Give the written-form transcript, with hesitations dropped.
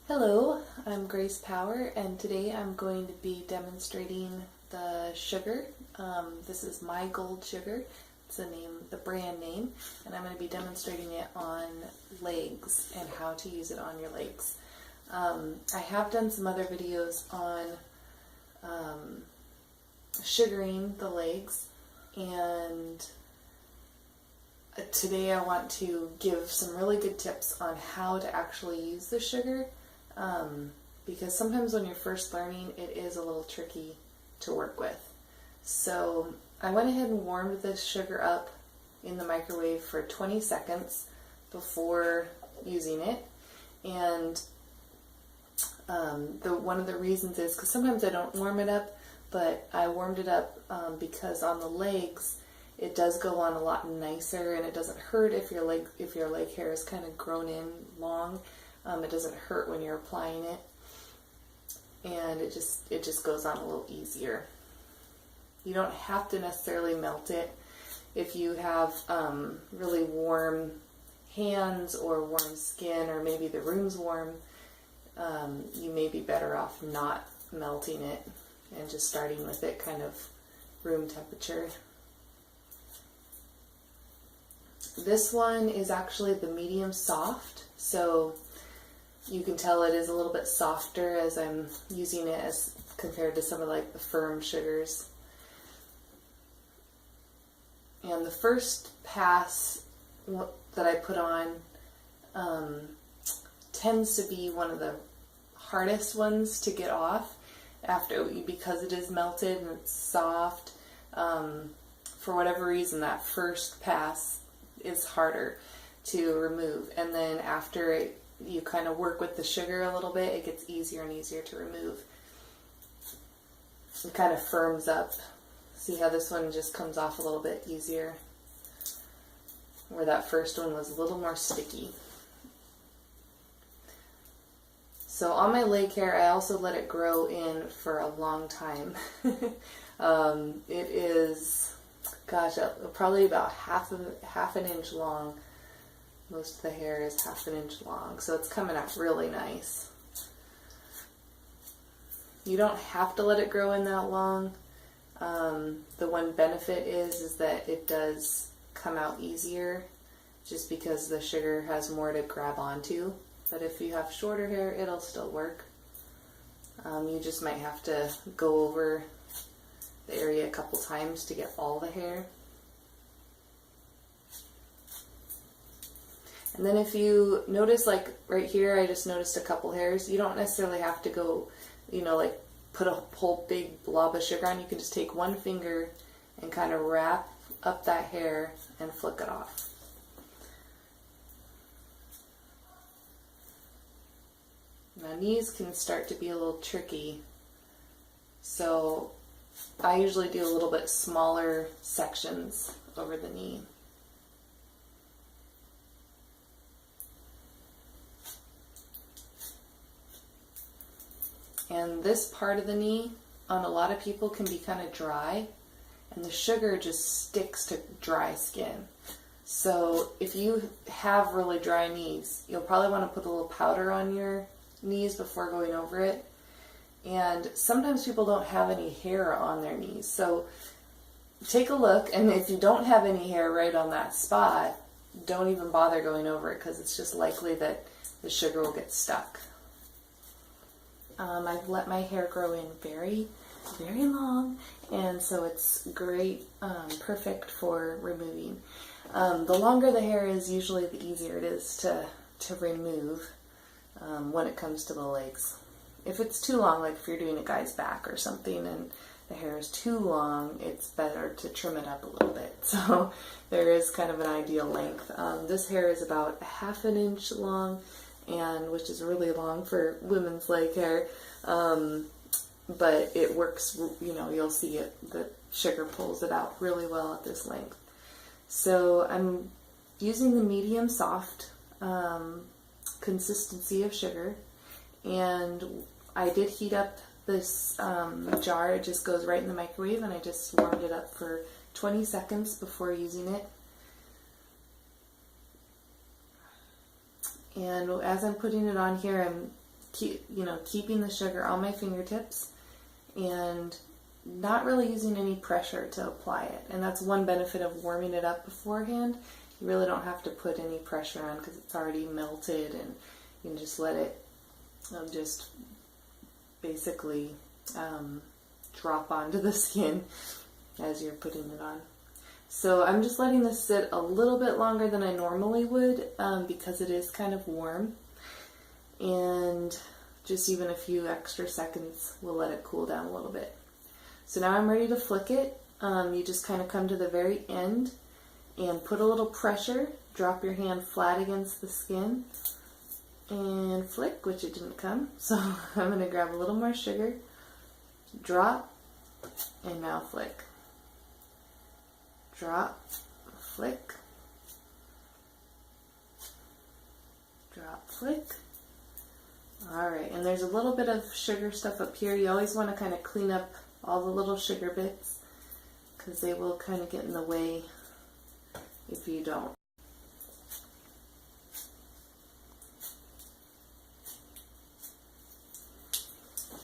Hello, I'm Grace Power, and today I'm going to be demonstrating the sugar. This is myGoldSugar. It's the brand name, and I'm going to be demonstrating it on legs and how to use it on your legs. I have done some other videos on sugaring the legs, and today I want to give some really good tips on how to actually use the sugar. Because sometimes when you're first learning, it is a little tricky to work with. So I went ahead and warmed this sugar up in the microwave for 20 seconds before using it. And one of the reasons is because sometimes I don't warm it up, but I warmed it up because on the legs it does go on a lot nicer, and it doesn't hurt if your leg hair is kind of grown in long. It doesn't hurt when you're applying it, and it just goes on a little easier. You don't have to necessarily melt it. If you have really warm hands or warm skin, or maybe the room's warm, you may be better off not melting it and just starting with it kind of room temperature. This one is actually the medium soft, so you can tell it is a little bit softer as I'm using it as compared to some of like the firm sugars. And the first pass that I put on tends to be one of the hardest ones to get off because it is melted and it's soft. For whatever reason, that first pass is harder to remove, and then after you kind of work with the sugar a little bit, it gets easier and easier to remove. It kind of firms up. See how this one just comes off a little bit easier, where that first one was a little more sticky. So on my leg hair, I also let it grow in for a long time. It is, gosh, probably about half an inch long. Most of the hair is half an inch long, so it's coming out really nice. You don't have to let it grow in that long. The one benefit is that it does come out easier just because the sugar has more to grab onto. But if you have shorter hair, it'll still work. You just might have to go over the area a couple times to get all the hair. And then if you notice, like right here, I just noticed a couple hairs. You don't necessarily have to go, like put a whole big blob of sugar on. You can just take one finger and kind of wrap up that hair and flick it off. Now knees can start to be a little tricky, so I usually do a little bit smaller sections over the knee. And this part of the knee on a lot of people can be kind of dry, and the sugar just sticks to dry skin. So if you have really dry knees, you'll probably want to put a little powder on your knees before going over it. And sometimes people don't have any hair on their knees, so take a look, and if you don't have any hair right on that spot, don't even bother going over it, because it's just likely that the sugar will get stuck. I've let my hair grow in very, very long, and so it's great, perfect for removing. The longer the hair is, usually the easier it is to remove when it comes to the legs. If it's too long, like if you're doing a guy's back or something and the hair is too long, it's better to trim it up a little bit. So there is kind of an ideal length. This hair is about ½ an inch long, and which is really long for women's leg hair, but it works. You'll see it, the sugar pulls it out really well at this length. So I'm using the medium soft consistency of sugar, and I did heat up this jar. It just goes right in the microwave, and I just warmed it up for 20 seconds before using it. And as I'm putting it on here, I'm keeping the sugar on my fingertips and not really using any pressure to apply it. And that's one benefit of warming it up beforehand. You really don't have to put any pressure on because it's already melted, and you can just let it just basically drop onto the skin as you're putting it on. So I'm just letting this sit a little bit longer than I normally would because it is kind of warm, and just even a few extra seconds will let it cool down a little bit. So now I'm ready to flick it. You just kind of come to the very end and put a little pressure, drop your hand flat against the skin and flick, which it didn't come. So I'm going to grab a little more sugar, drop, and now flick. Drop, flick, drop, flick. Alright, and there's a little bit of sugar stuff up here. You always want to kind of clean up all the little sugar bits because they will kind of get in the way if you don't.